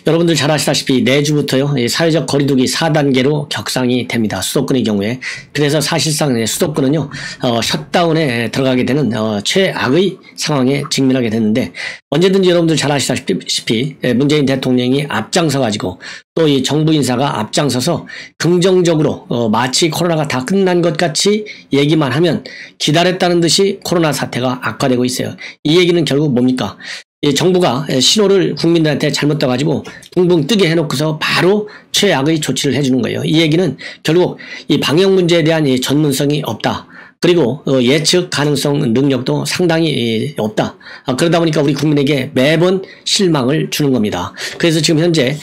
여러분들 잘 아시다시피 내주부터요, 사회적 거리두기 4단계로 격상이 됩니다. 수도권의 경우에. 그래서 사실상 수도권은요, 셧다운에 들어가게 되는 최악의 상황에 직면하게 됐는데, 언제든지 여러분들 잘 아시다시피 문재인 대통령이 앞장서가지고 또 이 정부 인사가 앞장서서 긍정적으로 마치 코로나가 다 끝난 것 같이 얘기만 하면 기다렸다는 듯이 코로나 사태가 악화되고 있어요. 이 얘기는 결국 뭡니까? 정부가 신호를 국민들한테 잘못 떠가지고 붕붕 뜨게 해놓고서 바로 최악의 조치를 해주는 거예요. 이 얘기는 결국 이 방역 문제에 대한 이 전문성이 없다. 그리고 예측 가능성 능력도 상당히 없다. 그러다 보니까 우리 국민에게 매번 실망을 주는 겁니다. 그래서 지금 현재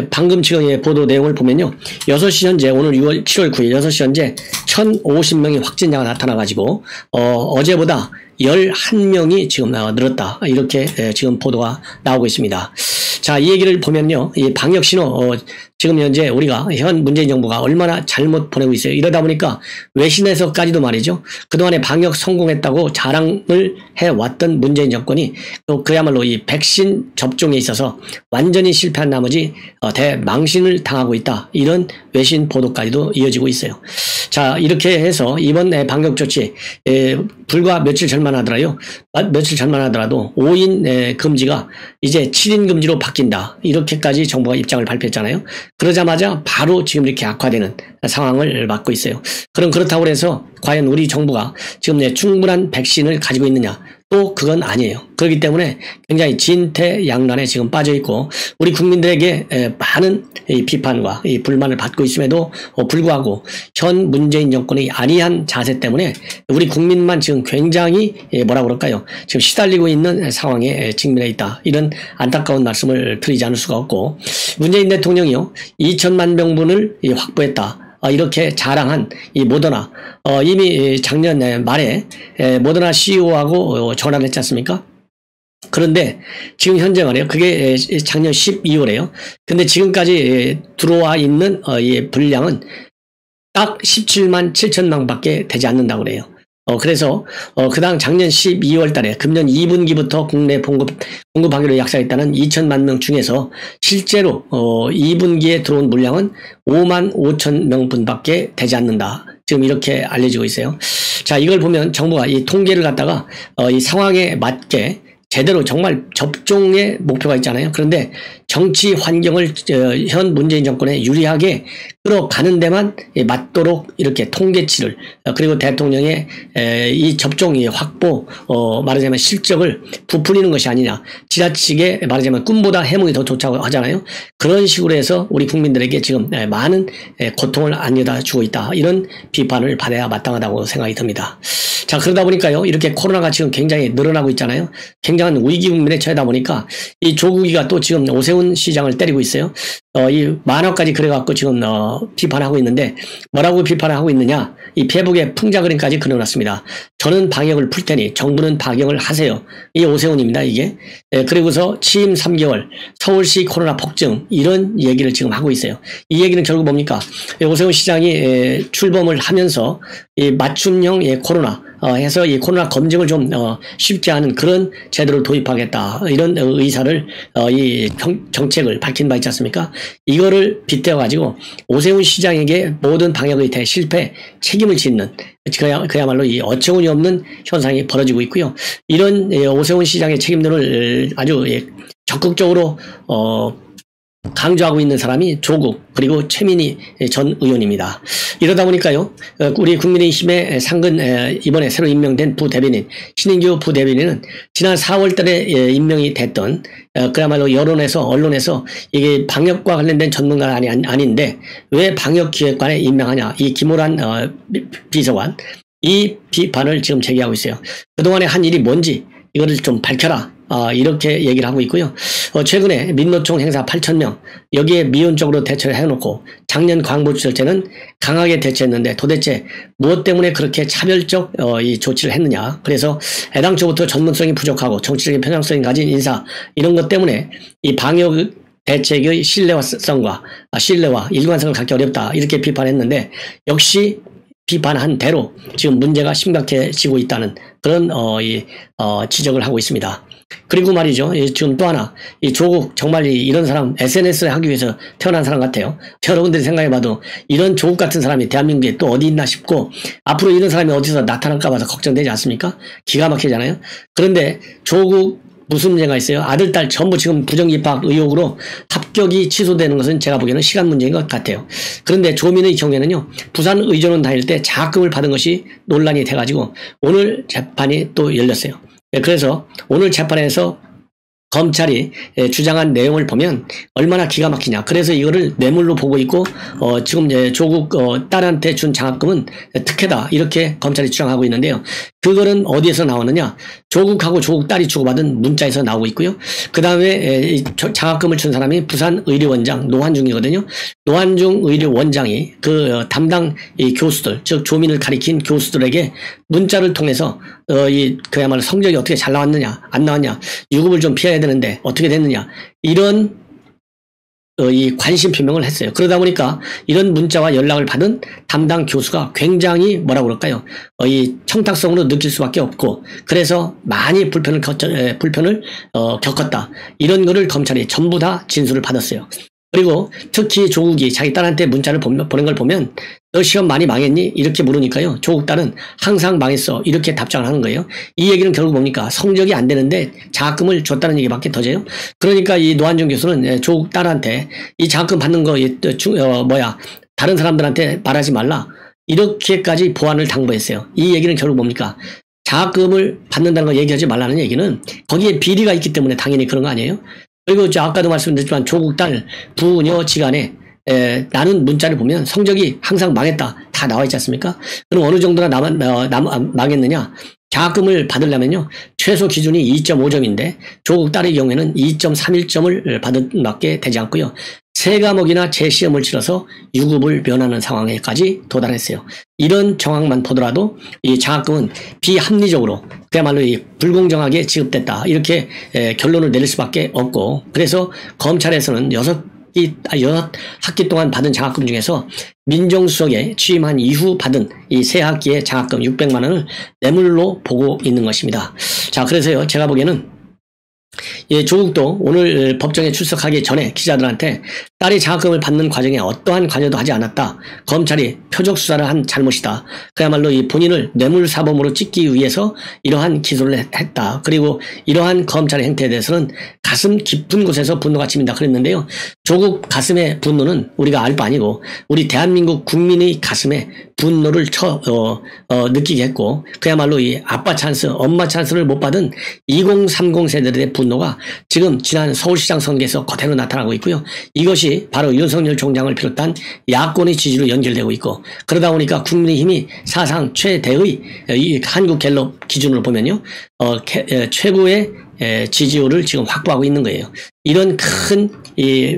방금 지금 보도 내용을 보면요. 6시 현재 오늘 7월 9일 6시 현재 1,050명의 확진자가 나타나가지고 어제보다 11명이 지금 늘었다. 이렇게 지금 보도가 나오고 있습니다. 자, 이 얘기를 보면요. 이 방역 신호, 지금 현재 우리가 현 문재인 정부가 얼마나 잘못 보내고 있어요. 이러다 보니까 외신에서까지도 말이죠. 그동안에 방역 성공했다고 자랑을 해왔던 문재인 정권이 또 그야말로 이 백신 접종에 있어서 완전히 실패한 나머지 대망신을 당하고 있다. 이런 외신 보도까지도 이어지고 있어요. 자, 이렇게 해서 이번 방역 조치, 불과 며칠 전만 하더라도 5인 금지가 이제 7인 금지로 바뀐다. 이렇게까지 정부가 입장을 발표했잖아요. 그러자마자 바로 지금 이렇게 악화되는 상황을 맞고 있어요. 그렇다고 해서 과연 우리 정부가 지금 충분한 백신을 가지고 있느냐? 또 그건 아니에요. 그렇기 때문에 굉장히 진퇴양난에 지금 빠져 있고 우리 국민들에게 많은 비판과 불만을 받고 있음에도 불구하고 현 문재인 정권의 안이한 자세 때문에 우리 국민만 지금 굉장히 뭐라 그럴까요? 지금 시달리고 있는 상황에 직면해 있다. 이런 안타까운 말씀을 드리지 않을 수가 없고 문재인 대통령이요 2천만 명분을 확보했다. 이렇게 자랑한 이 모더나 이미 작년 말에 모더나 CEO하고 전화를 했지 않습니까? 그런데 지금 현재 말이에요. 그게 작년 12월에요. 근데 지금까지 들어와 있는 이 분량은 딱 17만 7천만 밖에 되지 않는다고 그래요. 그래서 그당 작년 12월 달에 금년 2분기부터 국내 공급하기로 약속했다는 2천만 명 중에서 실제로 2분기에 들어온 물량은 5만 5천 명분밖에 되지 않는다. 지금 이렇게 알려지고 있어요. 자, 이걸 보면 정부가 이 통계를 갖다가 이 상황에 맞게 제대로 정말 접종의 목표가 있잖아요. 그런데 정치 환경을 현 문재인 정권에 유리하게 끌어가는 데만 맞도록 이렇게 통계치를 그리고 대통령의 이 접종의 확보 말하자면 실적을 부풀리는 것이 아니냐. 지나치게 말하자면 꿈보다 해몽이 더 좋다고 하잖아요. 그런 식으로 해서 우리 국민들에게 지금 많은 고통을 안겨다 주고 있다. 이런 비판을 받아야 마땅하다고 생각이 듭니다. 자, 그러다 보니까요. 이렇게 코로나가 지금 굉장히 늘어나고 있잖아요. 굉장한 위기 국면에 처하다 보니까 이 조국이가 또 지금 오세훈 시장을 때리고 있어요. 이 만화까지 그래갖고 지금 비판하고 있는데 뭐라고 비판을 하고 있느냐. 이 페북에 풍자 그림까지 그려놨습니다. 저는 방역을 풀 테니 정부는 방역을 하세요. 이 오세훈입니다. 이게. 그리고서 취임 3개월 서울시 코로나 폭증 이런 얘기를 지금 하고 있어요. 이 얘기는 결국 뭡니까? 오세훈 시장이 출범을 하면서 이 맞춤형 코로나 해서 이 코로나 검증을 좀 쉽게 하는 그런 제도를 도입하겠다. 이런 의사를 이 정책을 밝힌 바 있지 않습니까? 이거를 빗대어가지고 오세훈 시장에게 모든 방역의 대실패 책임을 짓는 그야말로 이 어처구니 없는 현상이 벌어지고 있고요. 이런 오세훈 시장의 책임들을 아주 적극적으로 강조하고 있는 사람이 조국 그리고 최민희 전 의원입니다. 이러다 보니까요. 우리 국민의힘의 상근 이번에 새로 임명된 부대변인 신인규 부대변인은 지난 4월 달에 임명이 됐던 그야말로 여론에서 언론에서 이게 방역과 관련된 전문가가 아닌데 왜 방역기획관에 임명하냐. 이 김호란 비서관 이 비판을 지금 제기하고 있어요. 그동안에 한 일이 뭔지 이거를 좀 밝혀라. 이렇게 얘기를 하고 있고요. 최근에 민노총 행사 8,000명 여기에 미온적으로 대처를 해놓고 작년 광복절제는 강하게 대처했는데 도대체 무엇 때문에 그렇게 차별적 이 조치를 했느냐. 그래서 애당초부터 전문성이 부족하고 정치적인 편향성이 가진 인사 이런 것 때문에 이 방역 대책의 신뢰와 일관성을 갖기 어렵다. 이렇게 비판했는데 역시 비판한 대로 지금 문제가 심각해지고 있다는 그런 지적을 하고 있습니다. 그리고 말이죠. 지금 또 하나, 이 조국, 정말 이런 사람, SNS를 하기 위해서 태어난 사람 같아요. 여러분들이 생각해봐도 이런 조국 같은 사람이 대한민국에 또 어디 있나 싶고, 앞으로 이런 사람이 어디서 나타날까 봐서 걱정되지 않습니까? 기가 막히잖아요. 그런데 조국, 무슨 문제가 있어요? 아들, 딸 전부 지금 부정입학 의혹으로 합격이 취소되는 것은 제가 보기에는 시간 문제인 것 같아요. 그런데 조민의 경우에는요, 부산 의전원 다닐 때 장학금을 받은 것이 논란이 돼가지고 오늘 재판이 또 열렸어요. 그래서 오늘 재판에서 검찰이 주장한 내용을 보면 얼마나 기가 막히냐. 그래서 이거를 뇌물로 보고 있고 지금 조국 딸한테 준 장학금은 특혜다. 이렇게 검찰이 주장하고 있는데요. 그거는 어디에서 나오느냐. 조국하고 조국 딸이 주고받은 문자에서 나오고 있고요. 그 다음에 장학금을 준 사람이 부산의료원장 노환중이거든요. 노환중 의료원장이 그 담당 교수들, 즉 조민을 가리킨 교수들에게 문자를 통해서 그야말로 성적이 어떻게 잘 나왔느냐 안 나왔냐, 유급을 좀 피해야 되는데 어떻게 됐느냐, 이런 이 관심 표명을 했어요. 그러다 보니까 이런 문자와 연락을 받은 담당 교수가 굉장히 뭐라고 그럴까요? 이 청탁성으로 느낄 수밖에 없고, 그래서 많이 불편을 겪었다. 이런 거를 검찰이 전부 다 진술을 받았어요. 그리고 특히 조국이 자기 딸한테 문자를 보낸 걸 보면 너 시험 많이 망했니? 이렇게 물으니까요. 조국 딸은 항상 망했어. 이렇게 답장을 하는 거예요. 이 얘기는 결국 뭡니까? 성적이 안 되는데 장학금을 줬다는 얘기밖에 더 돼요. 그러니까 이 노한중 교수는 조국 딸한테 이 장학금 받는 거 다른 사람들한테 말하지 말라. 이렇게까지 보안을 당부했어요. 이 얘기는 결국 뭡니까? 장학금을 받는다는 거 얘기하지 말라는 얘기는 거기에 비리가 있기 때문에 당연히 그런 거 아니에요? 그리고 아까도 말씀드렸지만 조국 딸 부녀지간에 나는 문자를 보면 성적이 항상 망했다. 다 나와 있지 않습니까? 그럼 어느 정도나 망했느냐? 장학금을 받으려면요, 최소 기준이 2.5점인데 조국 딸의 경우에는 2.31점을 받은 밖에 되지 않고요. 세 과목이나 재시험을 치러서 유급을 면하는 상황에까지 도달했어요. 이런 정황만 보더라도 이 장학금은 비합리적으로 그야말로 불공정하게 지급됐다. 이렇게 결론을 내릴 수밖에 없고, 그래서 검찰에서는 6학기 동안 받은 장학금 중에서 민정수석에 취임한 이후 받은 이 세 학기의 장학금 600만 원을 뇌물로 보고 있는 것입니다. 자, 그래서요, 제가 보기에는 조국도 오늘 법정에 출석하기 전에 기자들한테 딸이 장학금을 받는 과정에 어떠한 관여도 하지 않았다. 검찰이 표적 수사를 한 잘못이다. 그야말로 이 본인을 뇌물사범으로 찍기 위해서 이러한 기소를 했다. 그리고 이러한 검찰의 행태에 대해서는 가슴 깊은 곳에서 분노가 칩니다. 그랬는데요. 조국 가슴의 분노는 우리가 알 바 아니고 우리 대한민국 국민의 가슴에 분노를 느끼게 했고, 그야말로 이 아빠 찬스, 엄마 찬스를 못 받은 2030 세대들의 분노가 지금 지난 서울시장 선거에서 그대로 나타나고 있고요. 이것이 바로 윤석열 총장을 비롯한 야권의 지지로 연결되고 있고, 그러다 보니까 국민의힘이 사상 최대의 이 한국갤럽 기준으로 보면요, 최고의 지지율을 지금 확보하고 있는 거예요. 이런 큰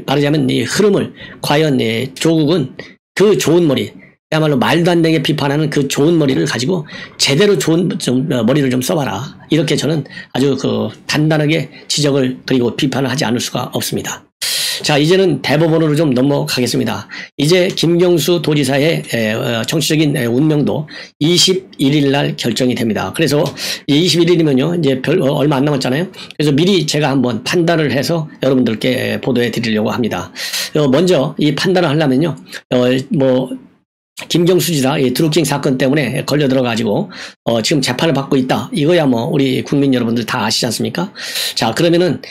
말하자면 이 흐름을 과연 조국은 그 좋은 머리, 그야말로 말도 안 되게 비판하는 그 좋은 머리를 가지고 제대로 좋은 머리를 좀 써봐라. 이렇게 저는 아주 단단하게 지적을 그리고 비판을 하지 않을 수가 없습니다. 자, 이제는 대법원으로 좀 넘어가겠습니다. 이제 김경수 도지사의 정치적인 운명도 21일 날 결정이 됩니다. 그래서 21일이면요, 이제 얼마 안 남았잖아요. 그래서 미리 제가 한번 판단을 해서 여러분들께 보도해 드리려고 합니다. 먼저 이 판단을 하려면요, 김경수 지사 드루킹 사건 때문에 걸려 들어가지고 지금 재판을 받고 있다. 이거야 뭐 우리 국민 여러분들 다 아시지 않습니까? 자, 그러면은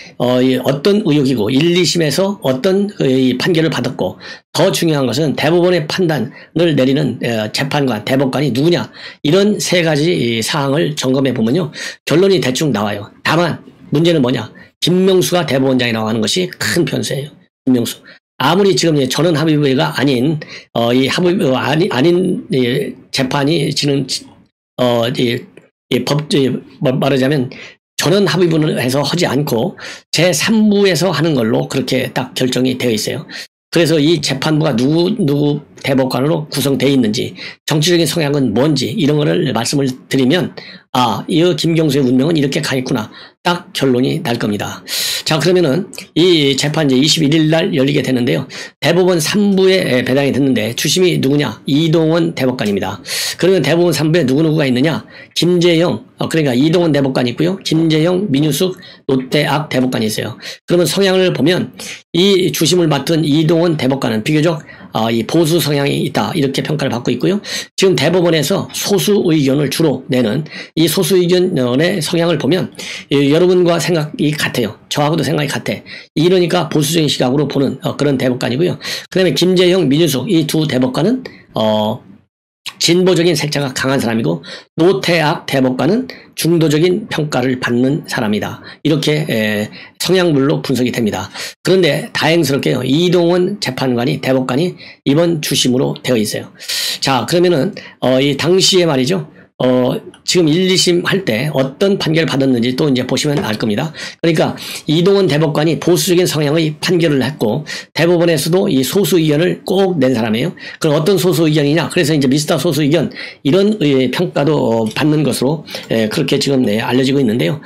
어떤 의혹이고 1, 2심에서 어떤 이 판결을 받았고, 더 중요한 것은 대법원의 판단을 내리는 재판관, 대법관이 누구냐, 이런 세 가지 사항을 점검해 보면요, 결론이 대충 나와요. 다만 문제는 뭐냐, 김명수가 대법원장이 나가는 것이 큰 변수예요. 김명수. 아무리 지금 전원 합의부가 아닌 아닌 재판이 지금 말하자면 전원 합의부를 해서 하지 않고 제3부에서 하는 걸로 그렇게 딱 결정이 되어 있어요. 그래서 이 재판부가 누구 대법관으로 구성되어 있는지, 정치적인 성향은 뭔지 이런 거를 말씀을 드리면 이 김경수의 운명은 이렇게 가있구나 딱 결론이 날 겁니다. 자, 그러면은 이 재판 이제 21일 날 열리게 되는데요. 대법원 3부에 배당이 됐는데 주심이 누구냐? 이동원 대법관입니다. 그러면 대법원 3부에 누구누구가 있느냐? 김재영, 그러니까 이동원 대법관이 있고요. 김재영, 민유숙, 노태악 대법관이 있어요. 그러면 성향을 보면 이 주심을 맡은 이동원 대법관은 비교적 이 보수 성향이 있다 이렇게 평가를 받고 있고요. 지금 대법원에서 소수 의견을 주로 내는 이 소수 의견의 성향을 보면 여러분과 생각이 같아요. 저하고도 생각이 같아. 이러니까 보수적인 시각으로 보는 그런 대법관이고요. 그 다음에 김재형, 민유숙 이 두 대법관은 진보적인 색채가 강한 사람이고 노태악 대법관은 중도적인 평가를 받는 사람이다. 이렇게 성향별로 분석이 됩니다. 그런데 다행스럽게요. 이동원 재판관이 대법관이 이번 주심으로 되어 있어요. 자, 그러면은 이 당시에 말이죠. 지금 1, 2심 할 때 어떤 판결을 받았는지 또 이제 보시면 알 겁니다. 그러니까 이동원 대법관이 보수적인 성향의 판결을 했고 대법원에서도 이 소수 의견을 꼭 낸 사람이에요. 그럼 어떤 소수 의견이냐? 그래서 이제 미스터 소수 의견 이런 평가도 받는 것으로 그렇게 지금 알려지고 있는데요.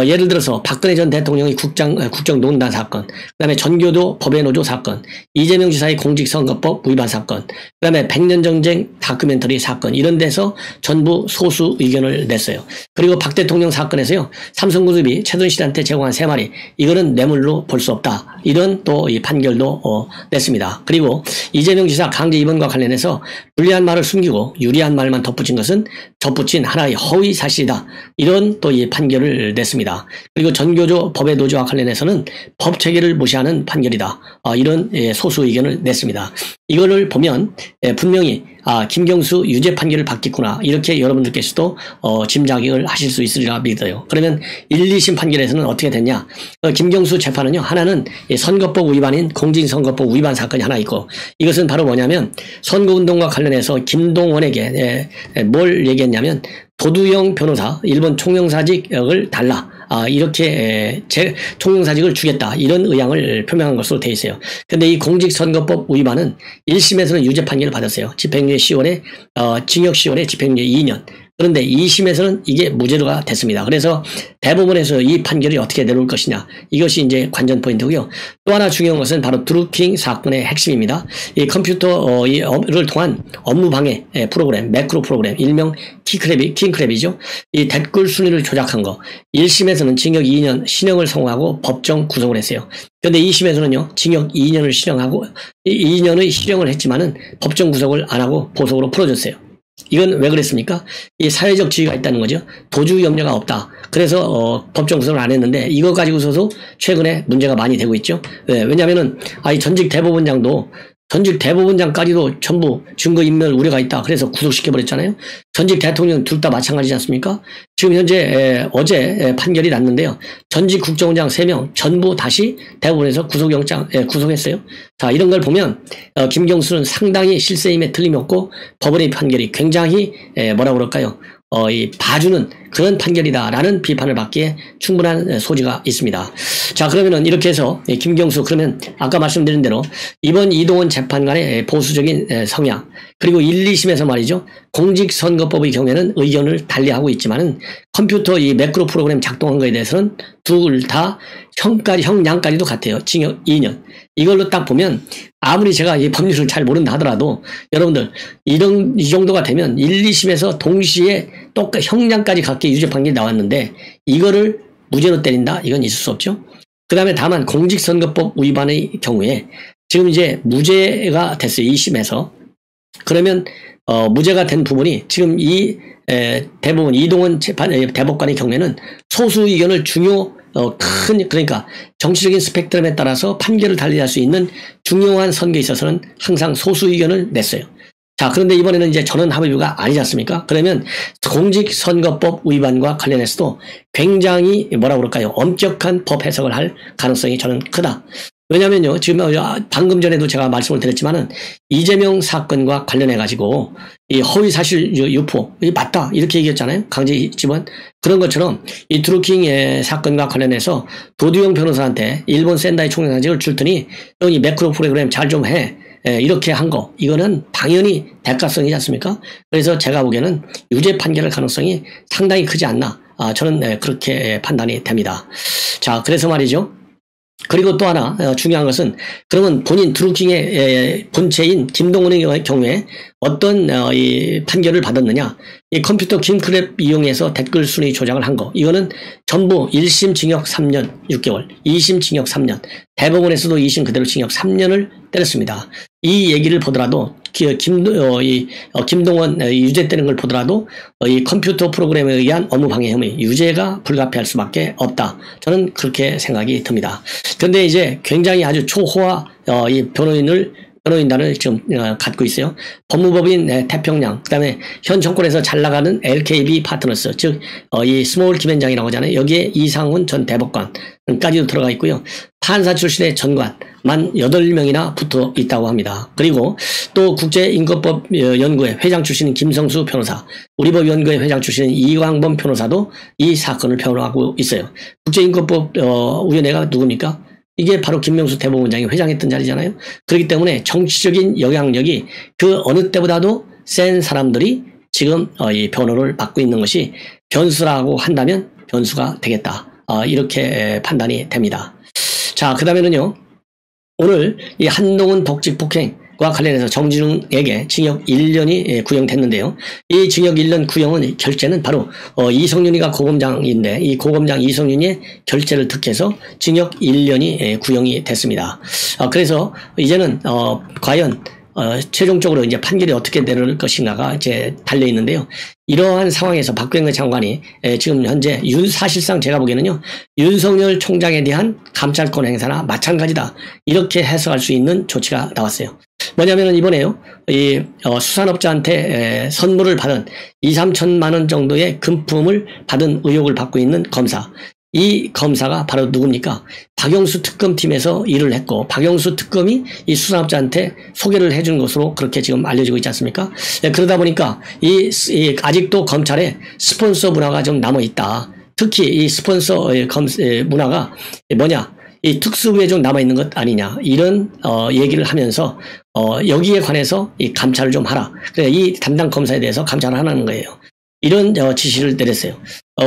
예를 들어서 박근혜 전 대통령의 국정농단 사건, 그다음에 전교조 법외 노조 사건, 이재명 지사의 공직선거법 위반 사건, 그다음에 백년정쟁 다큐멘터리 사건 이런 데서 전부 소수 의견을 냈어요. 그리고 박 대통령 사건에서요. 삼성그룹이 최순실한테 제공한 3마리 이거는 뇌물로 볼 수 없다. 이런 또 이 판결도 냈습니다. 그리고 이재명 지사 강제 입원과 관련해서 불리한 말을 숨기고 유리한 말만 덧붙인 하나의 허위 사실이다. 이런 또 이 판결을 냈습니다. 그리고 전교조 법외 노조와 관련해서는 법 체계를 무시하는 판결이다. 이런 소수 의견을 냈습니다. 이거를 보면 분명히 김경수 유죄 판결을 받겠구나 이렇게 여러분들께서도 짐작을 하실 수 있으리라 믿어요. 그러면 1, 2심 판결에서는 어떻게 됐냐? 김경수 재판은요. 하나는 선거법 위반인 공직선거법 위반 사건이 하나 있고 이것은 바로 뭐냐면 선거운동과 관련해서 김동원에게 뭘 얘기했냐면 도두영 변호사 일본 총영사직을 달라. 이렇게 총영사직을 주겠다. 이런 의향을 표명한 것으로 되어 있어요. 근데 이 공직선거법 위반은 1심에서는 유죄 판결을 받았어요. 집행유예 10월에, 징역 10월에 집행유예 2년. 그런데 2심에서는 이게 무죄가 됐습니다. 그래서 대법원에서 이 판결이 어떻게 내려올 것이냐. 이것이 이제 관전 포인트고요. 또 하나 중요한 것은 바로 드루킹 사건의 핵심입니다. 이 컴퓨터를 통한 업무 방해 프로그램, 매크로 프로그램, 일명 킹크랩이죠. 이 댓글 순위를 조작한 거. 1심에서는 징역 2년 실형을 선고하고 법정 구속을 했어요. 그런데 2심에서는요, 징역 2년을 실형하고, 2년의 실형을 했지만은 법정 구속을 안 하고 보석으로 풀어줬어요. 이건 왜 그랬습니까? 이 사회적 지위가 있다는 거죠. 도주 염려가 없다. 그래서 법정 구속을 안 했는데 이거 가지고서도 최근에 문제가 많이 되고 있죠. 왜냐하면은 이 전직 대법원장까지도 전부 증거인멸 우려가 있다. 그래서 구속시켜버렸잖아요. 전직 대통령 둘 다 마찬가지지 않습니까? 지금 현재 어제 판결이 났는데요. 전직 국정원장 3명 전부 다시 대법원에서 구속했어요. 자, 이런 걸 보면 김경수는 상당히 실세임에 틀림없고 법원의 판결이 굉장히 뭐라 그럴까요? 이 봐주는 그런 판결이다라는 비판을 받기에 충분한 소지가 있습니다. 자, 그러면은 이렇게 해서 김경수 그러면 아까 말씀드린 대로 이번 이동원 재판관의 보수적인 성향 그리고 1, 2심에서 말이죠. 공직선거법의 경우에는 의견을 달리하고 있지만은 컴퓨터 이 매크로 프로그램 작동한 거에 대해서는 둘 다 형량까지도 같아요. 징역 2년. 이걸로 딱 보면 아무리 제가 이 법률을 잘 모른다 하더라도 여러분들 이 정도가 되면 1, 2심에서 동시에 똑같이 형량까지 갖게 유죄 판결이 나왔는데 이거를 무죄로 때린다? 이건 있을 수 없죠. 그 다음에 다만 공직선거법 위반의 경우에 지금 이제 무죄가 됐어요. 2심에서. 그러면 무죄가 된 부분이 지금 이 대법원 이동원 대법관의 경우에는 소수 의견을 그러니까 정치적인 스펙트럼에 따라서 판결을 달리할 수 있는 중요한 선거에 있어서는 항상 소수 의견을 냈어요. 자, 그런데 이번에는 이제 전원 합의가 아니지 않습니까? 그러면 공직선거법 위반과 관련해서도 굉장히 뭐라 그럴까요? 엄격한 법 해석을 할 가능성이 저는 크다. 왜냐면요, 지금 방금 전에도 제가 말씀을 드렸지만은 이재명 사건과 관련해가지고 이 허위 사실 유포, 이게 맞다. 이렇게 얘기했잖아요. 강제 집원. 그런 것처럼 이 드루킹의 사건과 관련해서 도두영 변호사한테 일본 샌다이 총영사직을 줄 테니 이 매크로 프로그램 잘 좀 해. 이렇게 한 거, 이거는 당연히 대가성이지 않습니까? 그래서 제가 보기에는 유죄 판결할 가능성이 상당히 크지 않나. 저는 그렇게 판단이 됩니다. 자, 그래서 말이죠. 그리고 또 하나 중요한 것은 그러면 본인 드루킹의 본체인 김동훈의 경우에 어떤 이 판결을 받았느냐. 이 컴퓨터 킹크랩 이용해서 댓글 순위 조작을 한 거. 이거는 전부 1심 징역 3년 6개월, 2심 징역 3년, 대법원에서도 2심 그대로 징역 3년을 때렸습니다. 이 얘기를 보더라도 김동원 유죄 때리는 걸 보더라도 이 컴퓨터 프로그램에 의한 업무방해 혐의 유죄가 불가피할 수밖에 없다. 저는 그렇게 생각이 듭니다. 그런데 이제 굉장히 아주 초호화 이 변호인단을 지금 갖고 있어요. 법무법인 태평양, 그다음에 현 정권에서 잘 나가는 LKB 파트너스, 즉 이 스몰 김현장이라고 하잖아요. 여기에 이상훈 전 대법관까지도 들어가 있고요. 판사 출신의 전관 만 8명이나 붙어 있다고 합니다. 그리고 또 국제인권법연구회 회장 출신인 김성수 변호사, 우리법연구회 회장 출신인 이광범 변호사도 이 사건을 변호하고 있어요. 국제인권법위원회가 누굽니까? 이게 바로 김명수 대법원장이 회장했던 자리잖아요. 그렇기 때문에 정치적인 영향력이 그 어느 때보다도 센 사람들이 지금 이 변호를 받고 있는 것이 변수라고 한다면 변수가 되겠다. 이렇게 판단이 됩니다. 자, 그 다음에는요. 오늘 이 한동훈 복직 폭행과 관련해서 정진웅에게 징역 1년이 구형됐는데요. 이 징역 1년 구형은 결재는 바로 이성윤이가 고검장인데 이 고검장 이성윤의 결재를 득해서 징역 1년이 구형이 됐습니다. 그래서 이제는 과연 최종적으로 이제 판결이 어떻게 내릴 것인가가 이제 달려 있는데요. 이러한 상황에서 박병근 장관이 지금 현재 사실상 제가 보기에는요, 윤석열 총장에 대한 감찰권 행사나 마찬가지다. 이렇게 해석할 수 있는 조치가 나왔어요. 뭐냐면은 이번에요, 이 수산업자한테 선물을 받은 2, 3천만 원 정도의 금품을 받은 의혹을 받고 있는 검사. 이 검사가 바로 누굽니까? 박영수 특검팀에서 일을 했고, 박영수 특검이 이 수산업자한테 소개를 해준 것으로 그렇게 지금 알려지고 있지 않습니까? 그러다 보니까 아직도 검찰에 스폰서 문화가 좀 남아있다. 특히 이 스폰서 문화가 뭐냐? 이 특수부에 좀 남아있는 것 아니냐. 이런 얘기를 하면서 여기에 관해서 이 감찰을 좀 하라. 그래, 이 담당 검사에 대해서 감찰을 하라는 거예요. 이런 지시를 내렸어요.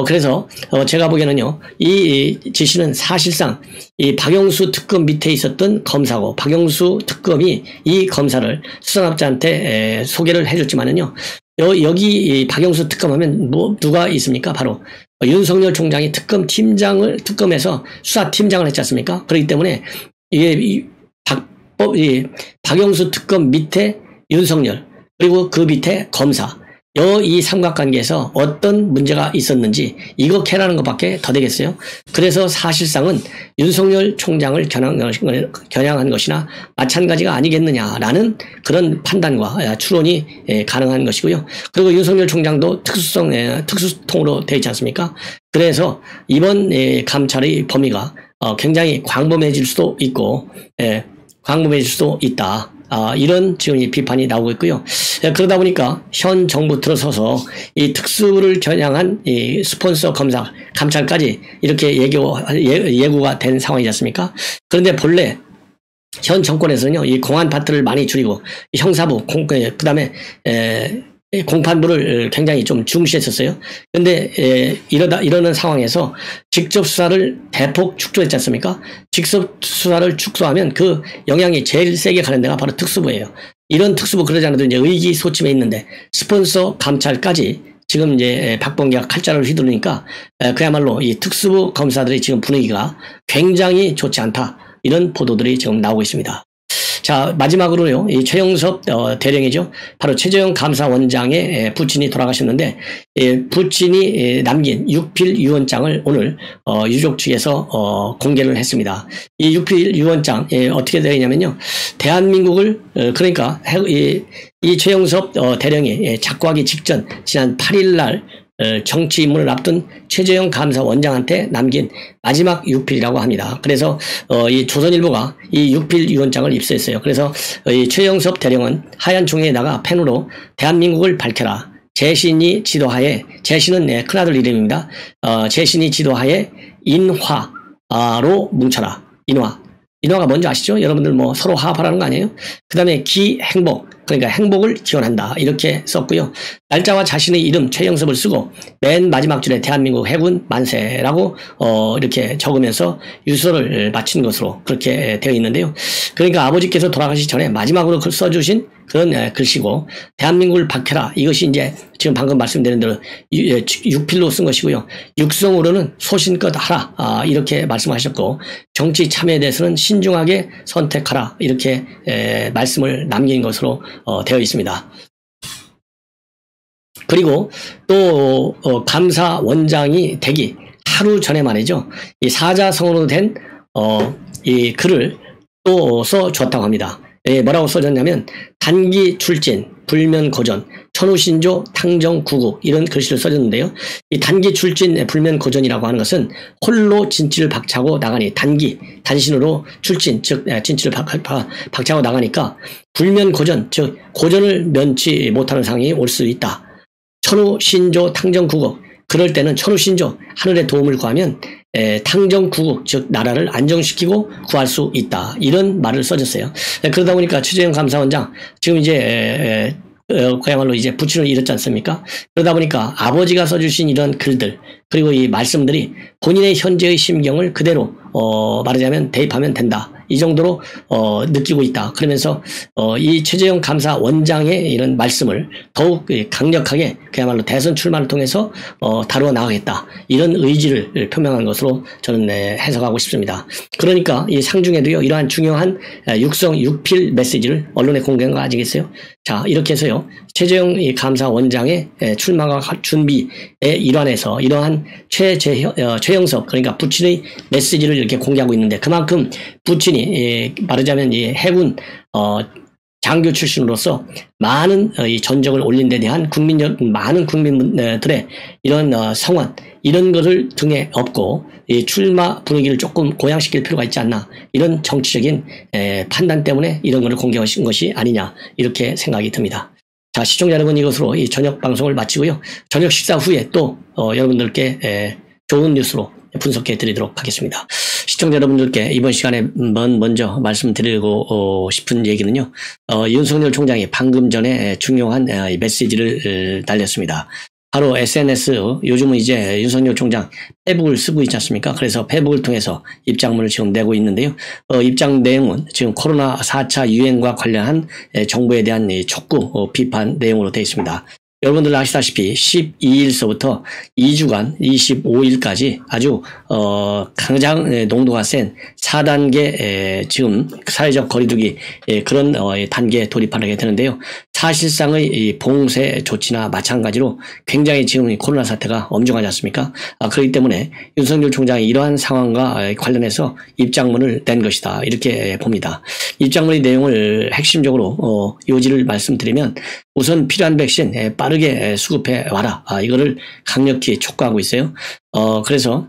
그래서 제가 보기에는요, 이 지시는 사실상 이 박영수 특검 밑에 있었던 검사고, 박영수 특검이 이 검사를 수산업자한테 소개를 해줬지만은요, 여기 박영수 특검하면 누가 있습니까? 바로 윤석열 총장이 특검에서 수사팀장을 했지 않습니까? 그렇기 때문에 이게 박영수 특검 밑에 윤석열, 그리고 그 밑에 검사, 이 삼각관계에서 어떤 문제가 있었는지 이거 캐라는 것밖에 더 되겠어요. 그래서 사실상은 윤석열 총장을 겨냥한 것이나 마찬가지가 아니겠느냐라는 그런 판단과 추론이 가능한 것이고요. 그리고 윤석열 총장도 특수통으로 되어 있지 않습니까? 그래서 이번 감찰의 범위가 굉장히 광범해질 수도 있고, 광범해질 수도 있다. 이런 지금 이 비판이 나오고 있고요. 그러다 보니까 현 정부 들어서서 이 특수를 겨냥한 이 스폰서 감찰까지 이렇게 예고가 된 상황이지 않습니까? 그런데 본래 현 정권에서는요, 이 공안 파트를 많이 줄이고 형사부, 그다음에 공판부를 굉장히 좀 중시했었어요. 그런데 이러는 상황에서 직접 수사를 대폭 축소했지 않습니까? 직접 수사를 축소하면 그 영향이 제일 세게 가는 데가 바로 특수부예요. 이런 특수부 그러지 않아도 이제 의기소침해 있는데 스폰서 감찰까지 지금 이제 박범계가 칼자루를 휘두르니까 그야말로 이 특수부 검사들의 지금 분위기가 굉장히 좋지 않다. 이런 보도들이 지금 나오고 있습니다. 자, 마지막으로요, 이 최영섭 대령이죠. 바로 최재형 감사원장의 부친이 돌아가셨는데, 부친이 남긴 육필 유언장을 오늘 유족 측에서 공개를 했습니다. 이 육필 유언장 어떻게 되어 있냐면요, 대한민국을 그러니까 이 최영섭 대령이 작고하기 직전 지난 8일 날 정치 입문을 앞둔 최재형 감사원장한테 남긴 마지막 유필이라고 합니다. 그래서 이 조선일보가 이 유필 유언장을 입수했어요. 그래서 이 최영섭 대령은 하얀 종이에다가 펜으로 대한민국을 밝혀라. 재신이 지도하에, 재신은 큰아들 이름입니다. 재신이 지도하에 인화로 뭉쳐라. 인화. 인화가 뭔지 아시죠? 여러분들 뭐 서로 화합하라는 거 아니에요? 그 다음에 기행복, 그러니까 행복을 기원한다 이렇게 썼고요. 날짜와 자신의 이름 최영섭을 쓰고 맨 마지막 줄에 대한민국 해군 만세라고 이렇게 적으면서 유서를 마친 것으로 그렇게 되어 있는데요. 그러니까 아버지께서 돌아가시기 전에 마지막으로 써주신 그런 글씨고, 대한민국을 박해라 이것이 이제 지금 방금 말씀드린 대로 육필로 쓴 것이고요. 육성으로는 소신껏 하라 이렇게 말씀하셨고, 정치 참여에 대해서는 신중하게 선택하라 이렇게 말씀을 남긴 것으로 되어 있습니다. 그리고 또 감사원장이 되기 하루 전에 말이죠, 이 사자성어로 된 이 글을 또 써주었다고 합니다. 뭐라고 써졌냐면 단기 출진, 불면고전, 천우신조, 탕정구구 이런 글씨를 써줬는데요. 이 단기 출진, 불면고전이라고 하는 것은 홀로 진치를 박차고 나가니, 단신으로 출진, 즉 진치를 박차고 나가니까 불면고전, 즉 고전을 면치 못하는 상황이 올 수 있다. 천우신조, 탕정구구, 그럴 때는 천우신조, 하늘의 도움을 구하면 탕정구국, 즉 나라를 안정시키고 구할 수 있다. 이런 말을 써줬어요. 그러다 보니까 최재형 감사원장 지금 이제 그야말로 이제 부친을 잃었지 않습니까? 그러다 보니까 아버지가 써주신 이런 글들, 그리고 이 말씀들이 본인의 현재의 심경을 그대로 말하자면 대입하면 된다. 이 정도로 느끼고 있다. 그러면서 이 최재형 감사원장의 이런 말씀을 더욱 강력하게 그야말로 대선 출마를 통해서 다루어 나가겠다. 이런 의지를 표명한 것으로 저는 해석하고 싶습니다. 그러니까 이 상중에도요, 이러한 중요한 육필 메시지를 언론에 공개한 거 아니겠어요? 자, 이렇게 해서요, 최재형 감사원장의 출마가 준비의 일환에서 이러한 최영섭, 그러니까 부친의 메시지를 이렇게 공개하고 있는데, 그만큼 부친이 말하자면 이 해군 장교 출신으로서 많은 이 전적을 올린 데 대한 많은 국민들의 이런 성원, 이런 것을 등에 업고 이 출마 분위기를 조금 고양시킬 필요가 있지 않나, 이런 정치적인 판단 때문에 이런 것을 공개하신 것이 아니냐, 이렇게 생각이 듭니다. 자, 시청자 여러분, 이것으로 이 저녁 방송을 마치고요, 저녁 식사 후에 또 여러분들께 좋은 뉴스로 분석해 드리도록 하겠습니다. 시청자 여러분들께 이번 시간에 먼저 말씀드리고 싶은 얘기는요, 윤석열 총장이 방금 전에 중요한 메시지를 날렸습니다. 바로 SNS, 요즘은 이제 윤석열 총장 페북을 쓰고 있지 않습니까? 그래서 페북을 통해서 입장문을 지금 내고 있는데요. 입장 내용은 지금 코로나 4차 유행과 관련한 정부에 대한 촉구 비판 내용으로 되어 있습니다. 여러분들 아시다시피 12일서부터 2주간 25일까지 아주 가장 농도가 센 4단계 지금 사회적 거리두기 그런 단계에 돌입하게 되는데요. 사실상의 이 봉쇄 조치나 마찬가지로 굉장히 지금 코로나 사태가 엄중하지 않습니까? 그렇기 때문에 윤석열 총장이 이러한 상황과 관련해서 입장문을 낸 것이다, 이렇게 봅니다. 입장문의 내용을 핵심적으로 요지를 말씀드리면, 우선 필요한 백신 빠르게 수급해 와라, 이거를 강력히 촉구하고 있어요. 그래서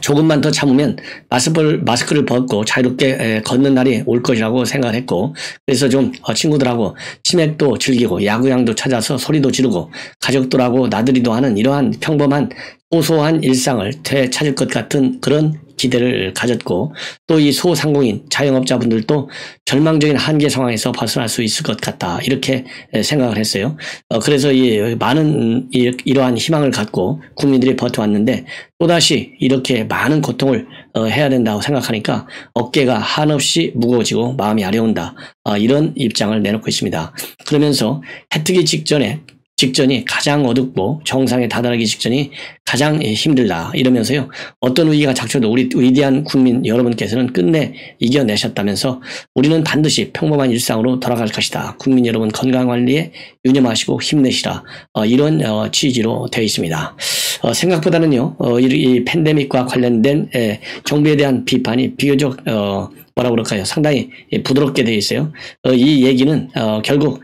조금만 더 참으면 마스크를 벗고 자유롭게 걷는 날이 올 것이라고 생각했고, 그래서 좀 친구들하고 치맥도 즐기고 야구장도 찾아서 소리도 지르고 가족들하고 나들이도 하는 이러한 평범한 소소한 일상을 되찾을 것 같은 그런 기대를 가졌고, 또 이 소상공인 자영업자분들도 절망적인 한계 상황에서 벗어날 수 있을 것 같다, 이렇게 생각을 했어요. 그래서 이 많은 이러한 희망을 갖고 국민들이 버텨왔는데, 또다시 이렇게 많은 고통을 해야 된다고 생각하니까 어깨가 한없이 무거워지고 마음이 아려온다, 이런 입장을 내놓고 있습니다. 그러면서 해뜨기 직전이 가장 어둡고 정상에 다다르기 직전이 가장 힘들다, 이러면서요, 어떤 위기가 닥쳐도 우리 위대한 국민 여러분께서는 끝내 이겨내셨다면서 우리는 반드시 평범한 일상으로 돌아갈 것이다, 국민 여러분 건강관리에 유념하시고 힘내시라, 이런 취지로 되어 있습니다. 생각보다는요, 이 팬데믹과 관련된 정부에 대한 비판이 비교적 뭐라 그럴까요, 상당히 부드럽게 되어 있어요. 이 얘기는 결국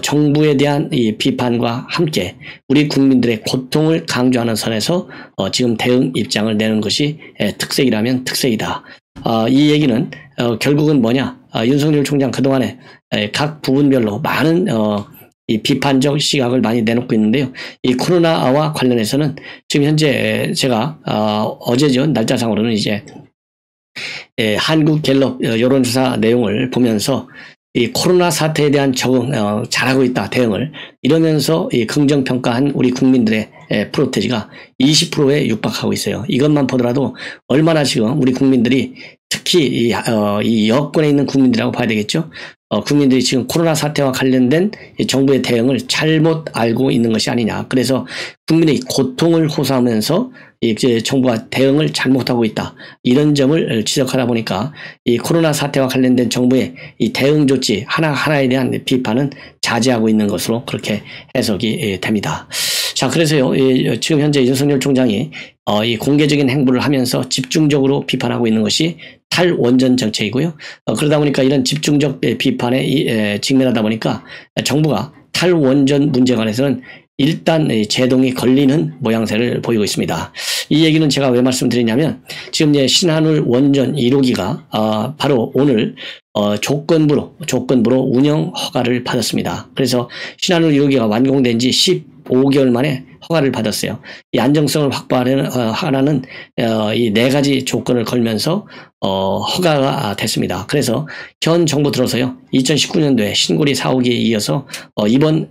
정부에 대한 이 비판과 함께 우리 국민들의 고통을 강조하는 선에서 지금 대응 입장을 내는 것이 특색이라면 특색이다. 이 얘기는 결국은 뭐냐, 윤석열 총장 그동안에 각 부분별로 많은 이 비판적 시각을 많이 내놓고 있는데요. 이 코로나와 관련해서는 지금 현재 제가 어제죠, 날짜상으로는 이제 한국갤럽 여론조사 내용을 보면서 이 코로나 사태에 대한 적응 잘하고 있다 대응을 이러면서 이 긍정평가한 우리 국민들의 프로테지가 20%에 육박하고 있어요. 이것만 보더라도 얼마나 지금 우리 국민들이 특히 이 여권에 있는 국민들이라고 봐야 되겠죠. 국민들이 지금 코로나 사태와 관련된 정부의 대응을 잘못 알고 있는 것이 아니냐. 그래서 국민의 고통을 호소하면서 이제 정부가 대응을 잘못하고 있다. 이런 점을 지적하다 보니까 이 코로나 사태와 관련된 정부의 이 대응 조치 하나하나에 대한 비판은 자제하고 있는 것으로 그렇게 해석이 됩니다. 자, 그래서요, 지금 현재 윤석열 총장이 이 공개적인 행보를 하면서 집중적으로 비판하고 있는 것이 탈원전 정책이고요. 그러다 보니까 이런 집중적 비판에 직면하다 보니까 정부가 탈원전 문제에 관해서는 일단 제동이 걸리는 모양새를 보이고 있습니다. 이 얘기는 제가 왜 말씀드리냐면 지금 이제 신한울 원전 1호기가 바로 오늘 조건부로 운영 허가를 받았습니다. 그래서 신한울 1호기가 완공된 지 15개월 만에 허가를 받았어요. 이 안정성을 확보하라는 이 4가지 조건을 걸면서 허가가 됐습니다. 그래서 현 정부 들어서요 2019년도에 신고리 4호기에 이어서 이번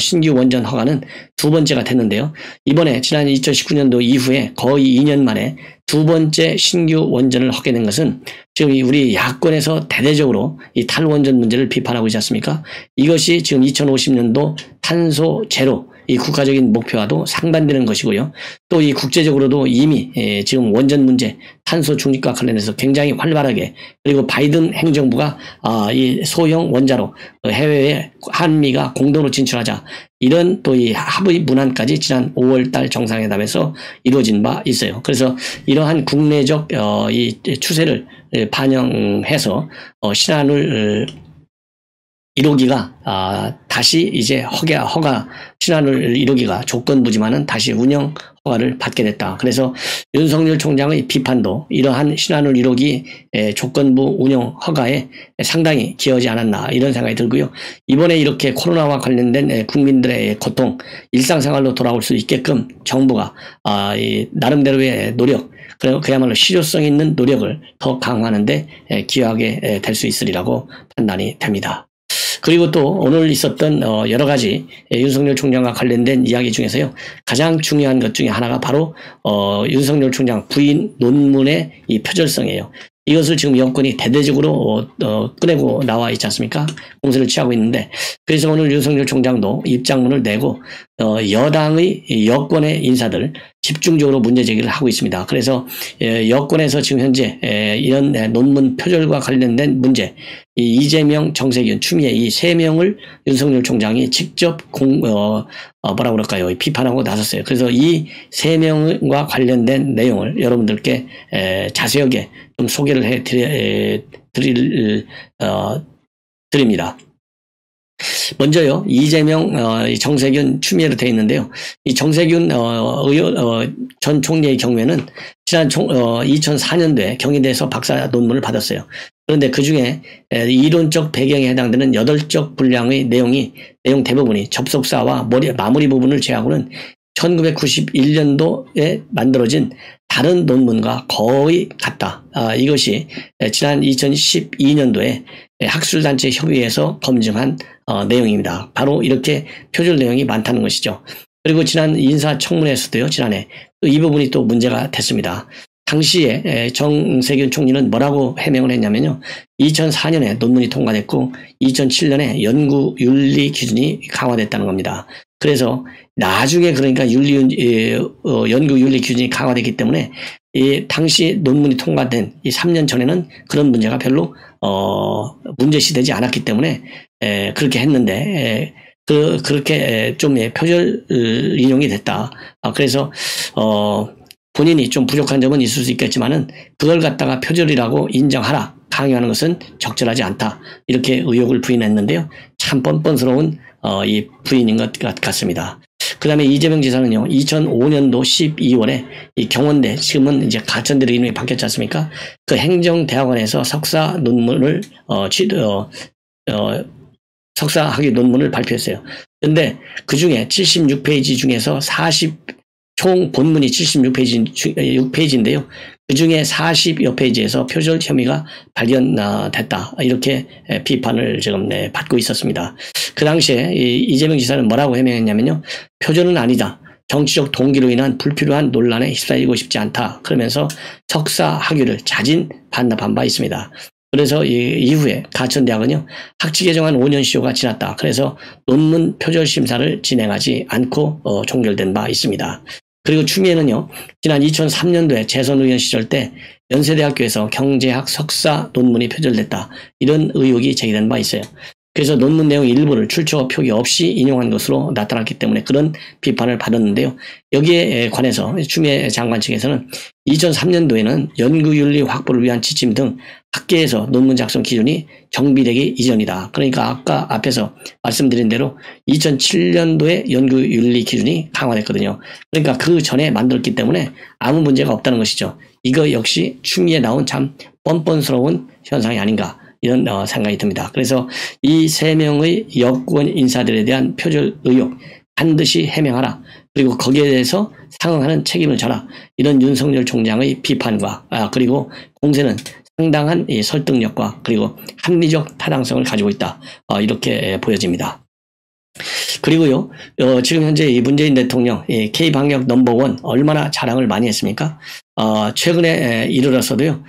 신규 원전 허가는 2번째가 됐는데요. 이번에 지난 2019년도 이후에 거의 2년 만에 2번째 신규 원전을 하게 된 것은 지금 우리 야권에서 대대적으로 이 탈원전 문제를 비판하고 있지 않습니까? 이것이 지금 2050년도 탄소 제로 이 국가적인 목표와도 상반되는 것이고요. 또 이 국제적으로도 이미 지금 원전 문제, 탄소 중립과 관련해서 굉장히 활발하게 그리고 바이든 행정부가 이 소형 원자로 해외에 한미가 공동으로 진출하자 이런 또 이 합의 문안까지 지난 5월달 정상회담에서 이루어진 바 있어요. 그래서 이러한 국내적 이 추세를 반영해서 신한울 1호기가 다시 이제 허가 신한울 1호기가 조건부지만은 다시 운영 허가를 받게 됐다. 그래서 윤석열 총장의 비판도 이러한 신한울 1호기 조건부 운영 허가에 상당히 기여하지 않았나 이런 생각이 들고요. 이번에 이렇게 코로나와 관련된 국민들의 고통, 일상생활로 돌아올 수 있게끔 정부가 이 나름대로의 노력, 그야말로 실효성 있는 노력을 더 강화하는 데 기여하게 될 수 있으리라고 판단이 됩니다. 그리고 또 오늘 있었던 여러 가지 윤석열 총장과 관련된 이야기 중에서요. 가장 중요한 것 중에 하나가 바로 윤석열 총장 부인 논문의 이 표절성이에요. 이것을 지금 여권이 대대적으로 꺼내고 나와 있지 않습니까? 공세를 취하고 있는데 그래서 오늘 윤석열 총장도 입장문을 내고 여당의 여권의 인사들 집중적으로 문제 제기를 하고 있습니다. 그래서 여권에서 지금 현재 이런 논문 표절과 관련된 문제 이재명, 정세균, 추미애 이 3명을 윤석열 총장이 직접 뭐라 그럴까요? 비판하고 나섰어요. 그래서 이 3명과 관련된 내용을 여러분들께 자세하게 좀 소개를 해 드립니다. 먼저요, 이재명, 정세균, 추미애로 되어 있는데요. 이 정세균 전 총리의 경우에는 지난 2004년도에 경희대에서 박사 논문을 받았어요. 그런데 그 중에 이론적 배경에 해당되는 8쪽 분량의 내용 대부분이 접속사와 마무리 부분을 제외하고는 1991년도에 만들어진 다른 논문과 거의 같다. 이것이 지난 2012년도에 학술단체 협의회에서 검증한 내용입니다. 바로 이렇게 표절 내용이 많다는 것이죠. 그리고 지난 인사청문회에서도요, 지난해 이 부분이 또 문제가 됐습니다. 당시에 정세균 총리는 뭐라고 해명을 했냐면요. 2004년에 논문이 통과됐고 2007년에 연구윤리 기준이 강화됐다는 겁니다. 그래서 나중에 그러니까 연구윤리 기준이 강화됐기 때문에 이 당시 논문이 통과된 이 3년 전에는 그런 문제가 별로 문제시되지 않았기 때문에 그렇게 했는데 그렇게 좀 표절 인용이 됐다. 그래서 본인이 좀 부족한 점은 있을 수 있겠지만은 그걸 갖다가 표절이라고 인정하라 강요하는 것은 적절하지 않다. 이렇게 의혹을 부인했는데요. 참 뻔뻔스러운 이 부인인 것 같습니다. 그 다음에 이재명 지사는요, 2005년도 12월에 이 경원대, 지금은 이제 가천대로 이름이 바뀌었지 않습니까? 그 행정대학원에서 석사 논문을, 석사학위 논문을 발표했어요. 근데 그 중에 76페이지 중에서 총 본문이 76페이지인데요. 그중에 40여 페이지에서 표절 혐의가 발견됐다. 이렇게 비판을 지금 받고 있었습니다. 그 당시에 이재명 지사는 뭐라고 해명했냐면요. 표절은 아니다. 정치적 동기로 인한 불필요한 논란에 휩싸이고 싶지 않다. 그러면서 석사 학위를 자진 반납한 바 있습니다. 그래서 이후에 가천대학은요, 학칙 개정안 5년 시효가 지났다. 그래서 논문 표절 심사를 진행하지 않고 종결된 바 있습니다. 그리고 추미애는요, 지난 2003년도에 재선 의원 시절 때 연세대학교에서 경제학 석사 논문이 표절됐다. 이런 의혹이 제기된 바 있어요. 그래서 논문 내용 일부를 출처 표기 없이 인용한 것으로 나타났기 때문에 그런 비판을 받았는데요. 여기에 관해서 추미애 장관 측에서는 2003년도에는 연구윤리 확보를 위한 지침 등 학계에서 논문 작성 기준이 정비되기 이전이다. 그러니까 아까 앞에서 말씀드린 대로 2007년도에 연구윤리 기준이 강화됐거든요. 그러니까 그 전에 만들었기 때문에 아무 문제가 없다는 것이죠. 이거 역시 추미애 나온 참 뻔뻔스러운 현상이 아닌가. 이런 생각이 듭니다. 그래서 이 3명의 여권 인사들에 대한 표절 의혹 반드시 해명하라. 그리고 거기에 대해서 상응하는 책임을 져라. 이런 윤석열 총장의 비판과 그리고 공세는 상당한 설득력과 그리고 합리적 타당성을 가지고 있다. 이렇게 보여집니다. 그리고요, 지금 현재 이 문재인 대통령 K방역 넘버원 얼마나 자랑을 많이 했습니까? 최근에 이르러서도요,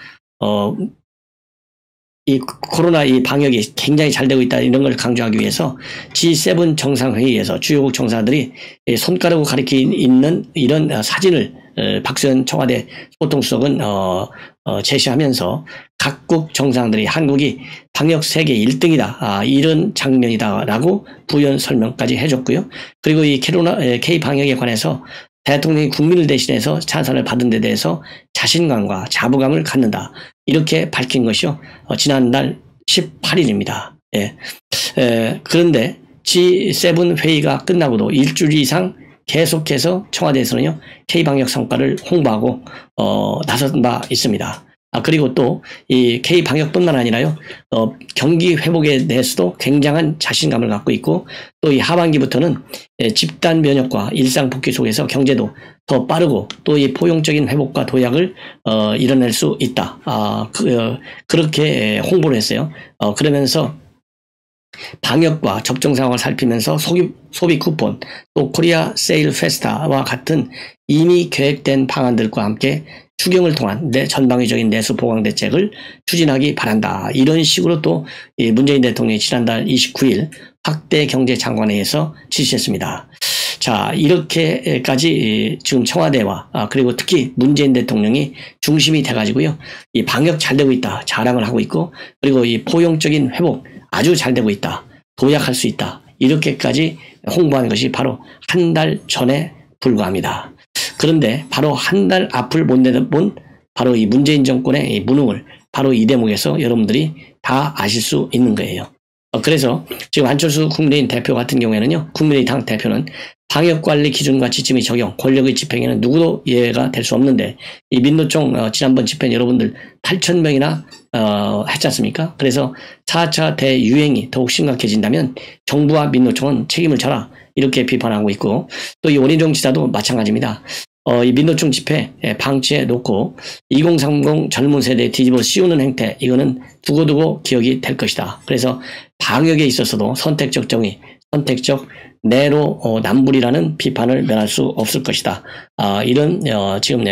이 코로나 이 방역이 굉장히 잘 되고 있다 이런 걸 강조하기 위해서 G7 정상회의에서 주요국 정상들이 손가락으로 가리켜 있는 이런 사진을 박수현 청와대 소통수석은 제시하면서 각국 정상들이 한국이 방역 세계 1등이다 이런 장면이다라고 부연 설명까지 해줬고요. 그리고 이 K 방역에 관해서 대통령이 국민을 대신해서 찬사를 받은 데 대해서 자신감과 자부감을 갖는다. 이렇게 밝힌 것이요. 지난달 18일입니다. 예. 그런데 G7 회의가 끝나고도 일주일 이상 계속해서 청와대에서는요, K방역 성과를 홍보하고, 나선 바 있습니다. 그리고 또, 이 K방역뿐만 아니라요, 경기 회복에 대해서도 굉장한 자신감을 갖고 있고, 또 이 하반기부터는 집단 면역과 일상 복귀 속에서 경제도 더 빠르고, 또 이 포용적인 회복과 도약을, 이뤄낼 수 있다. 그렇게 홍보를 했어요. 그러면서, 방역과 접종 상황을 살피면서 소비 쿠폰, 또 코리아 세일 페스타와 같은 이미 계획된 방안들과 함께 추경을 통한 전방위적인 내수 보강 대책을 추진하기 바란다. 이런 식으로 또 문재인 대통령이 지난달 29일 확대 경제 장관회의에서 지시했습니다. 자, 이렇게까지 지금 청와대와 그리고 특히 문재인 대통령이 중심이 돼가지고요, 이 방역 잘 되고 있다 자랑을 하고 있고, 그리고 이 포용적인 회복 아주 잘 되고 있다, 도약할 수 있다, 이렇게까지 홍보한 것이 바로 한 달 전에 불과합니다. 그런데 바로 한 달 앞을 못 내다본 바로 이 문재인 정권의 이 무능을 바로 이 대목에서 여러분들이 다 아실 수 있는 거예요. 그래서 지금 안철수 국민의힘 대표 같은 경우에는요, 국민의당 대표는 방역관리 기준과 지침의 적용, 권력의 집행에는 누구도 예외가 될 수 없는데, 이 민노총 지난번 집회는 여러분들 8,000명이나 했지 않습니까? 그래서 4차 대유행이 더욱 심각해진다면 정부와 민노총은 책임을 져라, 이렇게 비판하고 있고, 또 이 원희룡 지사도 마찬가지입니다. 이 민노총 집회 방치해 놓고 2030 젊은 세대에 뒤집어 씌우는 행태, 이거는 두고두고 기억이 될 것이다. 그래서 방역에 있어서도 선택적 정의, 선택적 내로남불이라는 비판을 면할 수 없을 것이다. 이런 지금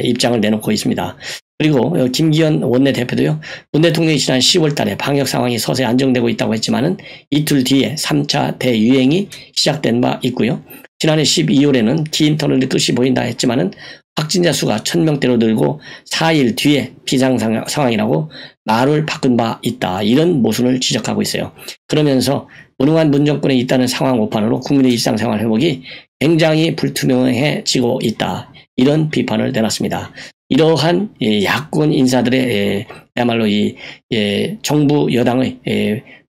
입장을 내놓고 있습니다. 그리고 김기현 원내대표도요, 문 대통령이 지난 10월 달에 방역 상황이 서서히 안정되고 있다고 했지만은 이틀 뒤에 3차 대유행이 시작된 바 있고요. 지난해 12월에는 긴 터널의 끝이 보인다 했지만은 확진자 수가 1,000명대로 늘고 4일 뒤에 비상 상황이라고 말을 바꾼 바 있다. 이런 모순을 지적하고 있어요. 그러면서 무능한 문정권에 있다는 상황 오판으로 국민의 일상생활 회복이 굉장히 불투명해지고 있다. 이런 비판을 내놨습니다. 이러한 야권 인사들의 그야말로 이 정부 여당의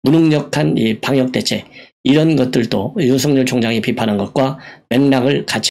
무능력한 이 방역 대책, 이런 것들도 윤석열 총장이 비판한 것과 맥락을 같이